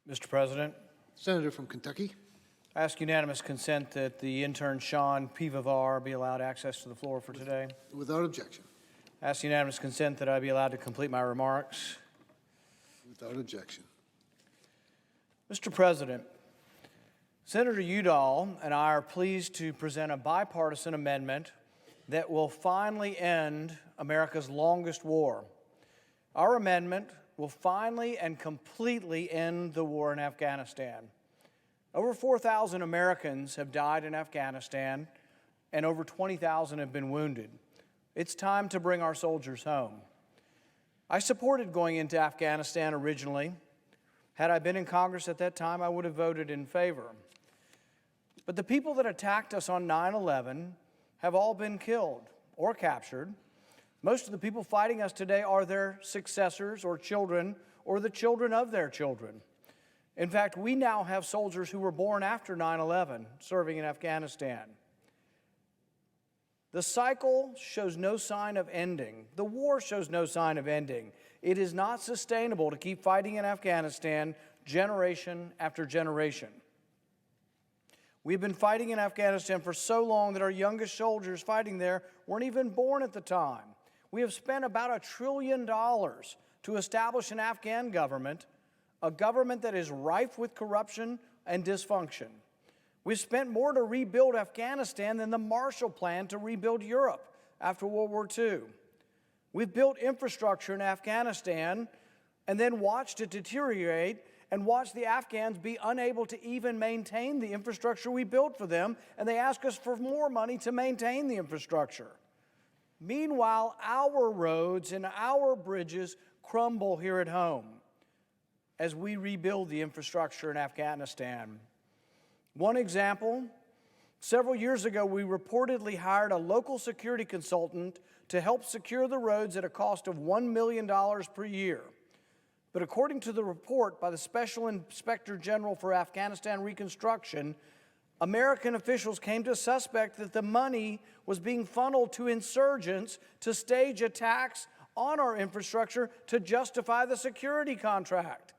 Mr. President, Senator from Kentucky. I ask unanimous consent that the intern Sean Pivovar be allowed access to the floor for today. Without objection. I ask unanimous consent that I be allowed to complete my remarks. Without objection. Mr. President, Senator Udall and I are pleased to present a bipartisan amendment that will finally end America's longest war. Our amendment will finally and completely end the war in Afghanistan. Over 4,000 Americans have died in Afghanistan, and over 20,000 have been wounded. It's time to bring our soldiers home. I supported going into Afghanistan originally. Had I been in Congress at that time, I would have voted in favor. But the people that attacked us on 9/11 have all been killed or captured. Most of the people fighting us today are their successors or children or the children of their children. In fact, we now have soldiers who were born after 9/11 serving in Afghanistan. The cycle shows no sign of ending. The war shows no sign of ending. It is not sustainable to keep fighting in Afghanistan generation after generation. We've been fighting in Afghanistan for so long that our youngest soldiers fighting there weren't even born at the time. We have spent about $1 trillion to establish an Afghan government, a government that is rife with corruption and dysfunction. We've spent more to rebuild Afghanistan than the Marshall Plan to rebuild Europe after World War II. We've built infrastructure in Afghanistan and then watched it deteriorate and watched the Afghans be unable to even maintain the infrastructure we built for them, and they ask us for more money to maintain the infrastructure. Meanwhile, our roads and our bridges crumble here at home as we rebuild the infrastructure in Afghanistan. One example, several years ago, we reportedly hired a local security consultant to help secure the roads at a cost of $1 million per year. But according to the report by the Special Inspector General for Afghanistan Reconstruction, American officials came to suspect that the money was being funneled to insurgents to stage attacks on our infrastructure to justify the security contract.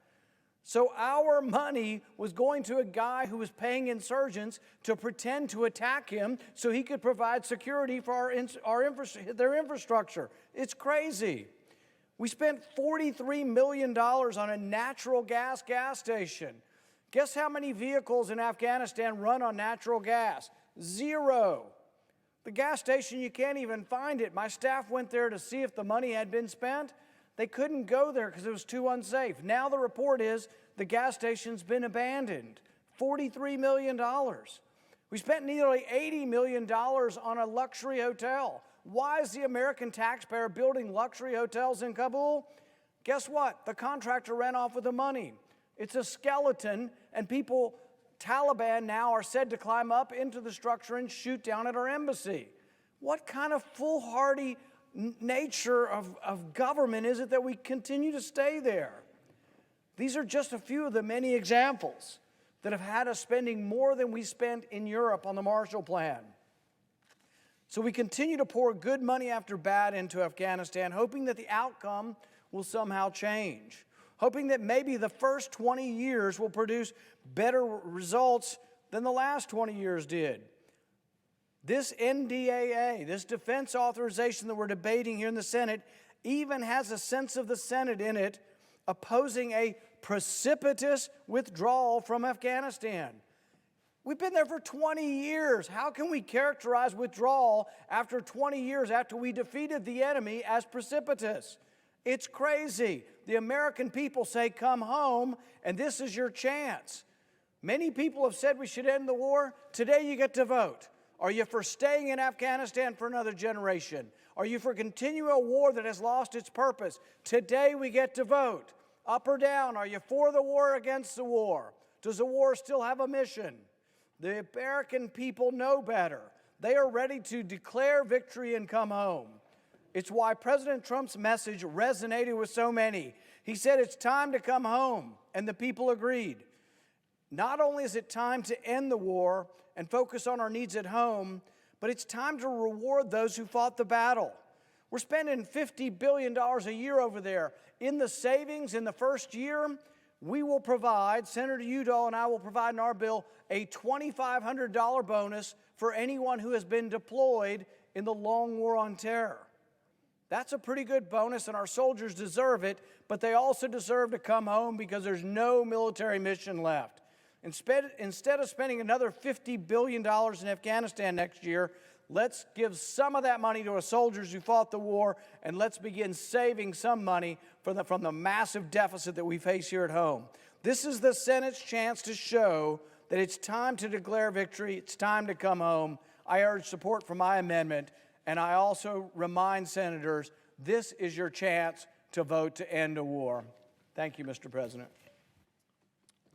So our money was going to a guy who was paying insurgents to pretend to attack him so he could provide security for their infrastructure. It's crazy. We spent $43 million on a natural gas station. Guess how many vehicles in Afghanistan run on natural gas? 0. The gas station, you can't even find it. My staff went there to see if the money had been spent. They couldn't go there because it was too unsafe. Now the report is the gas station's been abandoned. $43 million. We spent nearly $80 million on a luxury hotel. Why is the American taxpayer building luxury hotels in Kabul? Guess what? The contractor ran off with the money. It's a skeleton, and Taliban now are said to climb up into the structure and shoot down at our embassy. What kind of foolhardy nature of government is it that we continue to stay there? These are just a few of the many examples that have had us spending more than we spent in Europe on the Marshall Plan. So we continue to pour good money after bad into Afghanistan, hoping that the outcome will somehow change, hoping that maybe the first 20 years will produce better results than the last 20 years did. This NDAA, this defense authorization that we're debating here in the Senate, even has a sense of the Senate in it, opposing a precipitous withdrawal from Afghanistan. We've been there for 20 years. How can we characterize withdrawal after 20 years after we defeated the enemy as precipitous? It's crazy. The American people say, come home, and this is your chance. Many people have said we should end the war. Today you get to vote. Are you for staying in Afghanistan for another generation? Are you for continuing a war that has lost its purpose? Today we get to vote. Up or down, are you for the war or against the war? Does the war still have a mission? The American people know better. They are ready to declare victory and come home. It's why President Trump's message resonated with so many. He said it's time to come home, and the people agreed. Not only is it time to end the war and focus on our needs at home, but it's time to reward those who fought the battle. We're spending $50 billion a year over there. In the savings in the first year, we will provide, Senator Udall and I will provide in our bill, a $2,500 bonus for anyone who has been deployed in the long war on terror. That's a pretty good bonus, and our soldiers deserve it, but they also deserve to come home because there's no military mission left. Instead of spending another $50 billion in Afghanistan next year, let's give some of that money to our soldiers who fought the war, and let's begin saving some money from the massive deficit that we face here at home. This is the Senate's chance to show that it's time to declare victory. It's time to come home. I urge support for my amendment, and I also remind senators, this is your chance to vote to end a war. Thank you, Mr. President.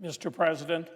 Mr. President.